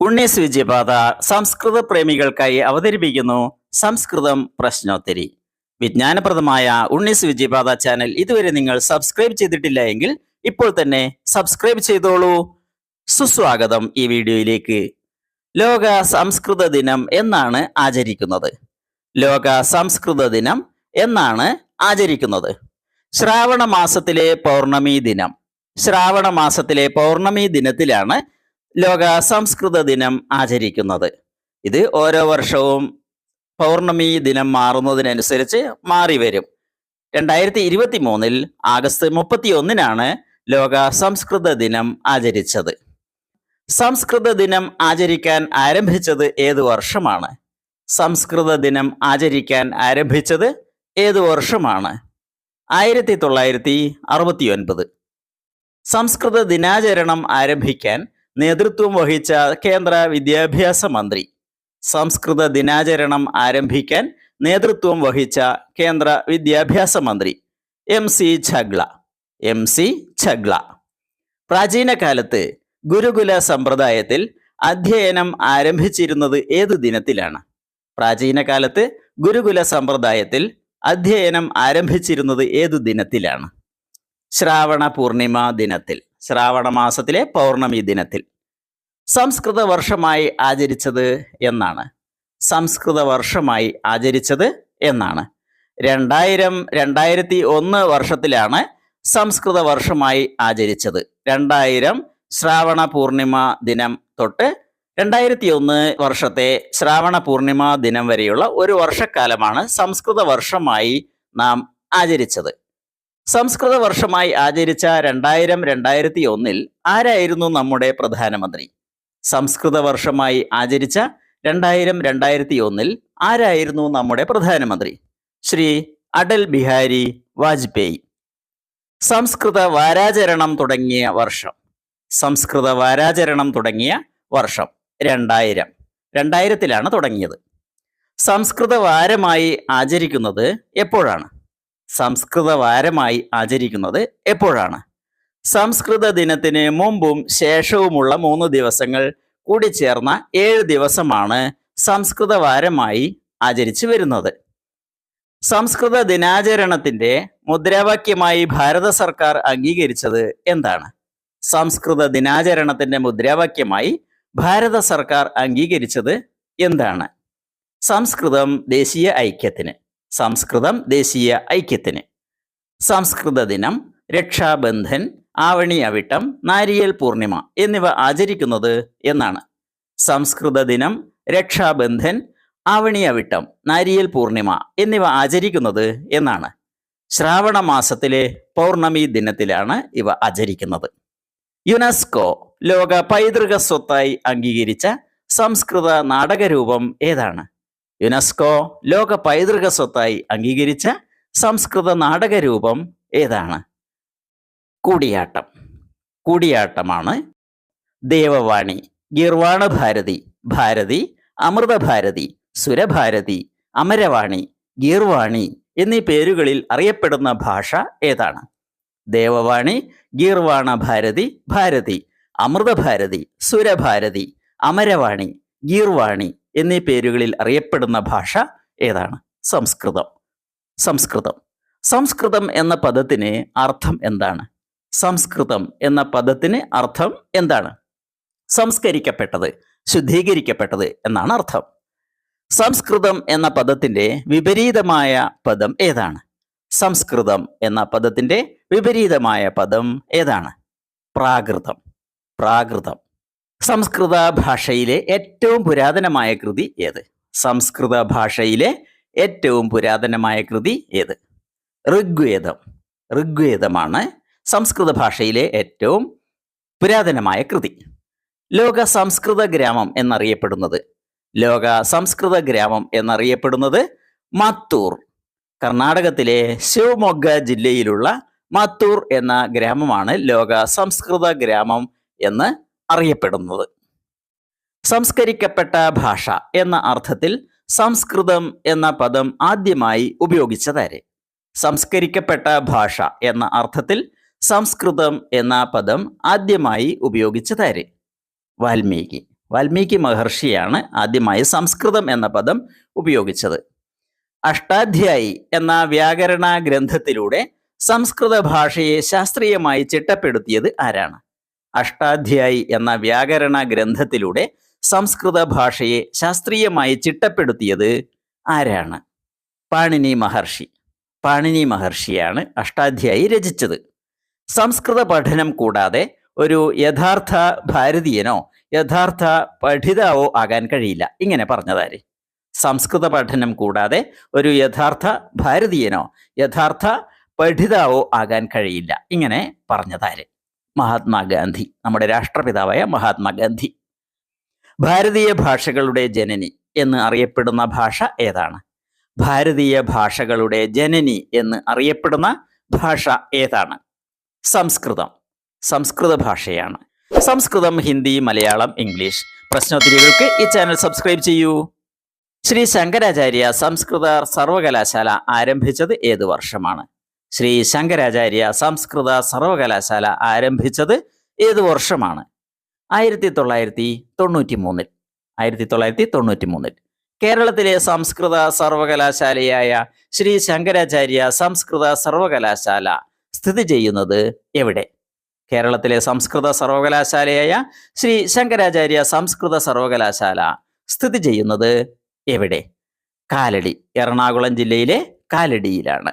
ഉണ്ണീസ് വിജയപാത സംസ്കൃത പ്രേമികൾക്കായി അവതരിപ്പിക്കുന്നു സംസ്കൃതം പ്രശ്നോത്തരി. വിജ്ഞാനപ്രദമായ ഉണ്ണീസ് വിജയപാത ചാനൽ ഇതുവരെ നിങ്ങൾ സബ്സ്ക്രൈബ് ചെയ്തിട്ടില്ല എങ്കിൽ ഇപ്പോൾ തന്നെ സബ്സ്ക്രൈബ് ചെയ്തോളൂ. സുസ്വാഗതം ഈ വീഡിയോയിലേക്ക്. ലോക സംസ്കൃത ദിനം എന്നാണ് ആചരിക്കുന്നത്. ലോക സംസ്കൃത ദിനം എന്നാണ് ആചരിക്കുന്നത്. ശ്രാവണ മാസത്തിലെ പൗർണമി ദിനം. ശ്രാവണ മാസത്തിലെ പൗർണമി ദിനത്തിലാണ് ലോക സംസ്കൃത ദിനം ആചരിക്കുന്നത്. ഇത് ഓരോ വർഷവും പൗർണമി ദിനം മാറുന്നതിനനുസരിച്ച് മാറി വരും. 2023 ആഗസ്റ്റ് 31 ലോക സംസ്കൃത ദിനം ആചരിച്ചത്. സംസ്കൃത ദിനം ആചരിക്കാൻ ആരംഭിച്ചത് ഏതു വർഷമാണ്? സംസ്കൃത ദിനം ആചരിക്കാൻ ആരംഭിച്ചത് ഏതു വർഷമാണ്? 1969. സംസ്കൃത ദിനാചരണം ആരംഭിക്കാൻ നേതൃത്വം വഹിച്ച കേന്ദ്ര വിദ്യാഭ്യാസ മന്ത്രി. സംസ്കൃത ദിനാചരണം ആരംഭിക്കാൻ നേതൃത്വം വഹിച്ച കേന്ദ്ര വിദ്യാഭ്യാസ മന്ത്രി MC ഛഗ്ല. പ്രാചീന കാലത്ത് ഗുരുകുല സമ്പ്രദായത്തിൽ അധ്യയനം ആരംഭിച്ചിരുന്നത് ഏതു ദിനത്തിലാണ്? പ്രാചീന കാലത്ത് ഗുരുകുല സമ്പ്രദായത്തിൽ അധ്യയനം ആരംഭിച്ചിരുന്നത് ഏതു ദിനത്തിലാണ്? ശ്രാവണ പൂർണിമ ദിനത്തിൽ, ശ്രാവണ മാസത്തിലെ പൗർണമി ദിനത്തിൽ. സംസ്കൃത വർഷമായി ആചരിച്ചത് എന്നാണ്? സംസ്കൃത വർഷമായി ആചരിച്ചത് എന്നാണ്? 2001 വർഷത്തിലാണ് സംസ്കൃത വർഷമായി ആചരിച്ചത്. 2000 ശ്രാവണ പൂർണിമ ദിനം തൊട്ട് 2001 വർഷത്തെ ശ്രാവണ പൂർണിമ ദിനം വരെയുള്ള ഒരു വർഷക്കാലമാണ് സംസ്കൃത വർഷമായി നാം ആചരിച്ചത്. സംസ്കൃത വർഷമായി ആചരിച്ച 2001 ആരായിരുന്നു നമ്മുടെ പ്രധാനമന്ത്രി? സംസ്കൃത വർഷമായി ആചരിച്ച 2001 ആരായിരുന്നു നമ്മുടെ പ്രധാനമന്ത്രി? ശ്രീ അടൽ ബിഹാരി വാജ്പേയി. സംസ്കൃത വാരാചരണം തുടങ്ങിയ വർഷം. സംസ്കൃത വാരാചരണം തുടങ്ങിയ വർഷം 2000. 2000 തുടങ്ങിയത്. സംസ്കൃത വാരമായി ആചരിക്കുന്നത് എപ്പോഴാണ്? സംസ്കൃത വാരമായി ആചരിക്കുന്നത് എപ്പോഴാണ്? സംസ്കൃത ദിനത്തിന് മുമ്പും ശേഷവുമുള്ള 3 ദിവസങ്ങൾ കൂടി ചേർന്ന 7 ദിവസമാണ് സംസ്കൃത വാരമായി ആചരിച്ചു വരുന്നത്. സംസ്കൃത ദിനാചരണത്തിന്റെ മുദ്രാവാക്യമായി ഭാരത സർക്കാർ അംഗീകരിച്ചത് എന്താണ്? സംസ്കൃത ദിനാചരണത്തിന്റെ മുദ്രാവാക്യമായി ഭാരത സർക്കാർ അംഗീകരിച്ചത് എന്താണ്? സംസ്കൃതം ദേശീയ ഐക്യത്തിന്. സംസ്കൃതം ദേശീയ ഐക്യത്തിന്. സംസ്കൃത ദിനം, രക്ഷാബന്ധൻ, ആവണി അവിട്ടം, നാരിയേൽ പൂർണിമ എന്നിവ ആചരിക്കുന്നത് എന്നാണ്? സംസ്കൃത ദിനം, രക്ഷാബന്ധൻ, ആവണി അവിട്ടം, നാരിയേൽ പൂർണിമ എന്നിവ ആചരിക്കുന്നത് എന്നാണ്? ശ്രാവണ മാസത്തിലെ പൗർണമി ദിനത്തിലാണ് ഇവ ആചരിക്കുന്നത്. യുനെസ്കോ ലോക പൈതൃക സ്വത്തായി അംഗീകരിച്ച സംസ്കൃത നാടകരൂപം ഏതാണ്? യുനെസ്കോ ലോക പൈതൃക സ്വത്തായി അംഗീകരിച്ച സംസ്കൃത നാടകരൂപം ഏതാണ്? കൂടിയാട്ടം. കൂടിയാട്ടമാണ്. ദേവവാണി, ഗീർവാണ ഭാരതി, ഭാരതി, അമൃതഭാരതി, സുരഭാരതി, അമരവാണി, ഗീർവാണി എന്നീ പേരുകളിൽ അറിയപ്പെടുന്ന ഭാഷ ഏതാണ്? ദേവവാണി, ഗീർവാണ ഭാരതി, ഭാരതി, അമൃതഭാരതി, സുരഭാരതി, അമരവാണി, ഗീർവാണി എന്നീ പേരുകളിൽ അറിയപ്പെടുന്ന ഭാഷ ഏതാണ്? സംസ്കൃതം. സംസ്കൃതം. സംസ്കൃതം എന്ന പദത്തിന് അർത്ഥം എന്താണ്? സംസ്കൃതം എന്ന പദത്തിന് അർത്ഥം എന്താണ്? സംസ്കരിക്കപ്പെട്ടത്, ശുദ്ധീകരിക്കപ്പെട്ടത് എന്നാണ് അർത്ഥം. സംസ്കൃതം എന്ന പദത്തിന്റെ വിപരീതമായ പദം ഏതാണ്? സംസ്കൃതം എന്ന പദത്തിന്റെ വിപരീതമായ പദം ഏതാണ്? പ്രാകൃതം. പ്രാകൃതം. സംസ്കൃത ഭാഷയിലെ ഏറ്റവും പുരാതനമായ കൃതി ഏത്? സംസ്കൃത ഭാഷയിലെ ഏറ്റവും പുരാതനമായ കൃതി ഏത്? ഋഗ്വേദം. ഋഗ്വേദമാണ് സംസ്കൃത ഭാഷയിലെ ഏറ്റവും പുരാതനമായ കൃതി. ലോക സംസ്കൃത ഗ്രാമം എന്നറിയപ്പെടുന്നത്? ലോക സംസ്കൃത ഗ്രാമം എന്നറിയപ്പെടുന്നത് മത്തൂർ. കർണാടകത്തിലെ ശിവമൊഗ്ഗ ജില്ലയിലുള്ള മത്തൂർ എന്ന ഗ്രാമമാണ് ലോക സംസ്കൃത ഗ്രാമം എന്ന് അറിയപ്പെടുന്നത്. സംസ്കരിക്കപ്പെട്ട ഭാഷ എന്ന അർത്ഥത്തിൽ സംസ്കൃതം എന്ന പദം ആദ്യമായി ഉപയോഗിച്ചതാര്? സംസ്കരിക്കപ്പെട്ട ഭാഷ എന്ന അർത്ഥത്തിൽ സംസ്കൃതം എന്ന പദം ആദ്യമായി ഉപയോഗിച്ചതാര്? വാൽമീകി. വാൽമീകി മഹർഷിയാണ് ആദ്യമായി സംസ്കൃതം എന്ന പദം ഉപയോഗിച്ചത്. അഷ്ടാധ്യായി എന്ന വ്യാകരണ ഗ്രന്ഥത്തിലൂടെ സംസ്കൃത ഭാഷയെ ശാസ്ത്രീയമായി ചിട്ടപ്പെടുത്തിയത് ആരാണ്? അഷ്ടാധ്യായി എന്ന വ്യാകരണ ഗ്രന്ഥത്തിലൂടെ സംസ്കൃത ഭാഷയെ ശാസ്ത്രീയമായി ചിട്ടപ്പെടുത്തിയത് ആരാണ്? പാണിനി മഹർഷി. പാണിനി മഹർഷിയാണ് അഷ്ടാധ്യായി രചിച്ചത്. സംസ്കൃത പഠനം കൂടാതെ ഒരു യഥാർത്ഥ ഭാരതീയനോ യഥാർത്ഥ പഠിതാവോ ആകാൻ കഴിയില്ല. ഇങ്ങനെ പറഞ്ഞതാര്? സംസ്കൃത പഠനം കൂടാതെ ഒരു യഥാർത്ഥ ഭാരതീയനോ യഥാർത്ഥ പഠിതാവോ ആകാൻ കഴിയില്ല. ഇങ്ങനെ പറഞ്ഞതാര്? മഹാത്മാഗാന്ധി, നമ്മുടെ രാഷ്ട്രപിതാവായ മഹാത്മാഗാന്ധി. ഭാരതീയ ഭാഷകളുടെ ജനനി എന്ന് അറിയപ്പെടുന്ന ഭാഷ ഏതാണ്? ഭാരതീയ ഭാഷകളുടെ ജനനി എന്ന് അറിയപ്പെടുന്ന ഭാഷ ഏതാണ്? സംസ്കൃതം. സംസ്കൃത ഭാഷയാണ്. സംസ്കൃതം, ഹിന്ദി, മലയാളം, ഇംഗ്ലീഷ്. പ്രശ്നോത്തരികൾക്ക് ഈ ചാനൽ സബ്സ്ക്രൈബ് ചെയ്യൂ. ശ്രീ ശങ്കരാചാര്യ സംസ്കൃത സർവകലാശാല ആരംഭിച്ചത് ഏത് വർഷമാണ്? ശ്രീ ശങ്കരാചാര്യ സംസ്കൃത സർവകലാശാല ആരംഭിച്ചത് ഏത് വർഷമാണ്? 1993. 1993. കേരളത്തിലെ സംസ്കൃത സർവകലാശാലയായ ശ്രീ ശങ്കരാചാര്യ സംസ്കൃത സർവകലാശാല സ്ഥിതി ചെയ്യുന്നത് എവിടെ? കേരളത്തിലെ സംസ്കൃത സർവകലാശാലയായ ശ്രീ ശങ്കരാചാര്യ സംസ്കൃത സർവകലാശാല സ്ഥിതി ചെയ്യുന്നത് എവിടെ? കാലടി, എറണാകുളം ജില്ലയിലെ കാലടിയിലാണ്.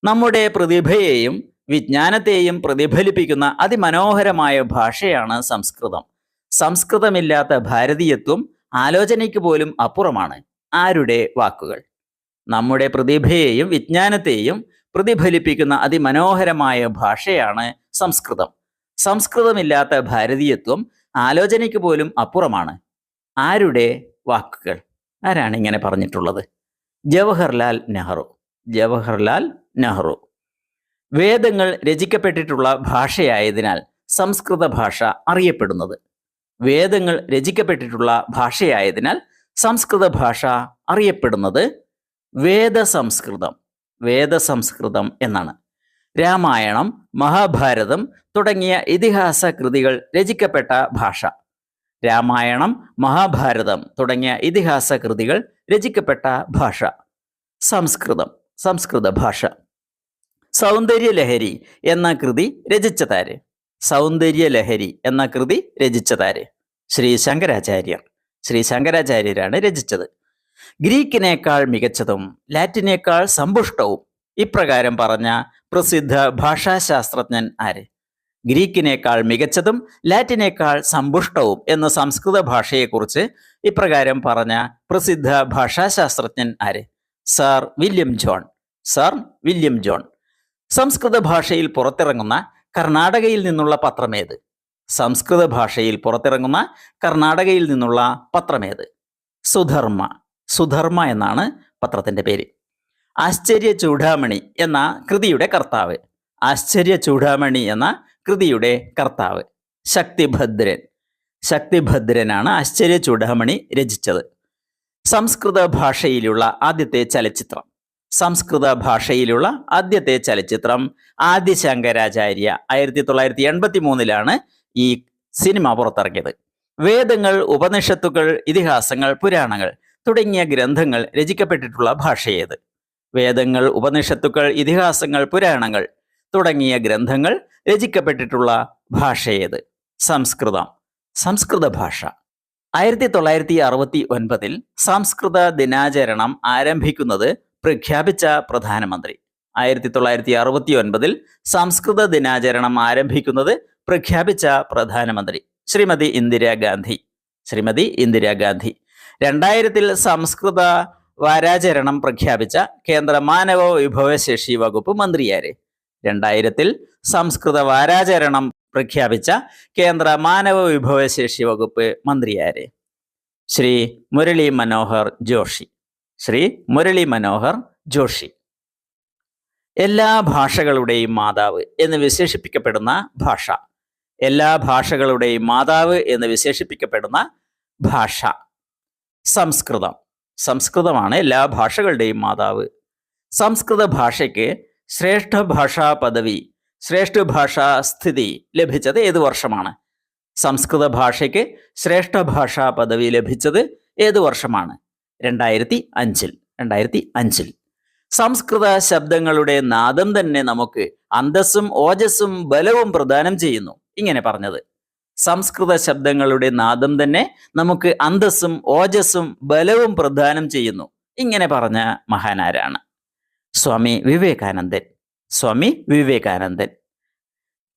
നമ്മുടെ പ്രതിഭയെയും വിജ്ഞാനത്തെയും പ്രതിഫലിപ്പിക്കുന്ന അതിമനോഹരമായ ഭാഷയാണ് സംസ്കൃതം. സംസ്കൃതമില്ലാത്ത ഭാരതീയത്വം ആലോചനയ്ക്ക് പോലും അപ്പുറമാണ്. ആരുടെ വാക്കുകൾ? നമ്മുടെ പ്രതിഭയെയും വിജ്ഞാനത്തെയും പ്രതിഫലിപ്പിക്കുന്ന അതിമനോഹരമായ ഭാഷയാണ് സംസ്കൃതം. സംസ്കൃതമില്ലാത്ത ഭാരതീയത്വം ആലോചനയ്ക്ക് പോലും അപ്പുറമാണ്. ആരുടെ വാക്കുകൾ? ആരാണ് ഇങ്ങനെ പറഞ്ഞിട്ടുള്ളത്? ജവഹർലാൽ നെഹ്റു. ജവഹർലാൽ നെഹ്റു. വേദങ്ങൾ രചിക്കപ്പെട്ടിട്ടുള്ള ഭാഷയായതിനാൽ സംസ്കൃത ഭാഷ അറിയപ്പെടുന്നത്. വേദങ്ങൾ രചിക്കപ്പെട്ടിട്ടുള്ള ഭാഷയായതിനാൽ സംസ്കൃത ഭാഷ അറിയപ്പെടുന്നത് വേദസംസ്കൃതം. വേദസംസ്കൃതം എന്നാണ്. രാമായണം, മഹാഭാരതം തുടങ്ങിയ ഇതിഹാസ കൃതികൾ രചിക്കപ്പെട്ട ഭാഷ. രാമായണം, മഹാഭാരതം തുടങ്ങിയ ഇതിഹാസ കൃതികൾ രചിക്കപ്പെട്ട ഭാഷ സംസ്കൃതം. സംസ്കൃത ഭാഷ. സൗന്ദര്യലഹരി എന്ന കൃതി രചിച്ചതാര്? സൗന്ദര്യലഹരി എന്ന കൃതി രചിച്ചതാര്? ശ്രീ ശങ്കരാചാര്യർ. ശ്രീ ശങ്കരാചാര്യരാണ് രചിച്ചത്. ഗ്രീക്കിനേക്കാൾ മികച്ചതും ലാറ്റിനേക്കാൾ സമ്പുഷ്ടവും ഇപ്രകാരം പറഞ്ഞ പ്രസിദ്ധ ഭാഷാശാസ്ത്രജ്ഞൻ ആര്? ഗ്രീക്കിനേക്കാൾ മികച്ചതും ലാറ്റിനേക്കാൾ സമ്പുഷ്ടവും എന്ന സംസ്കൃത ഭാഷയെക്കുറിച്ച് ഇപ്രകാരം പറഞ്ഞ പ്രസിദ്ധ ഭാഷാശാസ്ത്രജ്ഞൻ ആര്? Sir William John. Sir William John. സംസ്കൃത ഭാഷയിൽ പുറത്തിറങ്ങുന്ന കർണാടകയിൽ നിന്നുള്ള പത്രമേത്? സംസ്കൃത ഭാഷയിൽ പുറത്തിറങ്ങുന്ന കർണാടകയിൽ നിന്നുള്ള പത്രമേത്? സുധർമ്മ. സുധർമ്മ എന്നാണ് പത്രത്തിന്റെ പേര്. ആശ്ചര്യ ചൂഡാമണി എന്ന കൃതിയുടെ കർത്താവ്. ആശ്ചര്യ ചൂഡാമണി എന്ന കൃതിയുടെ കർത്താവ് ശക്തിഭദ്രൻ. ശക്തിഭദ്രനാണ് ആശ്ചര്യ ചൂഡാമണി രചിച്ചത്. സംസ്കൃത ഭാഷയിലുള്ള ആദ്യത്തെ ചലച്ചിത്രം. സംസ്കൃത ഭാഷയിലുള്ള ആദ്യത്തെ ചലച്ചിത്രം ആദിശങ്കരാചാര്യ. 1983 ഈ സിനിമ പുറത്തിറങ്ങിയത്. വേദങ്ങൾ, ഉപനിഷത്തുകൾ, ഇതിഹാസങ്ങൾ, പുരാണങ്ങൾ തുടങ്ങിയ ഗ്രന്ഥങ്ങൾ രചിക്കപ്പെട്ടിട്ടുള്ള ഭാഷയേത്? വേദങ്ങൾ, ഉപനിഷത്തുക്കൾ, ഇതിഹാസങ്ങൾ, പുരാണങ്ങൾ തുടങ്ങിയ ഗ്രന്ഥങ്ങൾ രചിക്കപ്പെട്ടിട്ടുള്ള ഭാഷയേത്? സംസ്കൃതം. സംസ്കൃത ഭാഷ. 1969 സംസ്കൃത ദിനാചരണം ആരംഭിക്കുന്നത് പ്രഖ്യാപിച്ച പ്രധാനമന്ത്രി. 1969 സംസ്കൃത ദിനാചരണം ആരംഭിക്കുന്നത് പ്രഖ്യാപിച്ച പ്രധാനമന്ത്രി ശ്രീമതി ഇന്ദിരാഗാന്ധി. ശ്രീമതി ഇന്ദിരാഗാന്ധി. 2000 സംസ്കൃത വാരാചരണം പ്രഖ്യാപിച്ച കേന്ദ്ര മാനവ വിഭവശേഷി വകുപ്പ് മന്ത്രിയാര്? 2000 സംസ്കൃത വാരാചരണം പ്രഖ്യാപിച്ച കേന്ദ്ര മാനവ വിഭവശേഷി വകുപ്പ് മന്ത്രിയാര്? ശ്രീ മുരളി മനോഹർ ജോഷി. ശ്രീ മുരളി മനോഹർ ജോഷി. എല്ലാ ഭാഷകളുടെയും മാതാവ് എന്ന് വിശേഷിപ്പിക്കപ്പെടുന്ന ഭാഷ. എല്ലാ ഭാഷകളുടെയും മാതാവ് എന്ന് വിശേഷിപ്പിക്കപ്പെടുന്ന ഭാഷ സംസ്കൃതം. സംസ്കൃതമാണ് എല്ലാ ഭാഷകളുടെയും മാതാവ്. സംസ്കൃത ഭാഷയ്ക്ക് ശ്രേഷ്ഠ ഭാഷാ പദവി, ശ്രേഷ്ഠ ഭാഷാ സ്ഥിതി ലഭിച്ചത് ഏത് വർഷമാണ്? സംസ്കൃത ഭാഷയ്ക്ക് ശ്രേഷ്ഠ ഭാഷാ പദവി ലഭിച്ചത് ഏതു വർഷമാണ്? 2005. സംസ്കൃത ശബ്ദങ്ങളുടെ നാദം തന്നെ നമുക്ക് അന്തസ്സും ഓജസ്സും ബലവും പ്രദാനം ചെയ്യുന്നു. ഇങ്ങനെ പറഞ്ഞത്. സംസ്കൃത ശബ്ദങ്ങളുടെ നാദം തന്നെ നമുക്ക് അന്തസ്സും ഓജസ്സും ബലവും പ്രദാനം ചെയ്യുന്നു. ഇങ്ങനെ പറഞ്ഞ മഹാനാരാണ്? Swami Vivekanandan.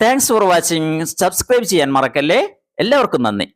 Thanks for watching. Subscribe ചെയ്യാൻ മറക്കല്ലേ. എല്ലാവർക്കും നന്ദി.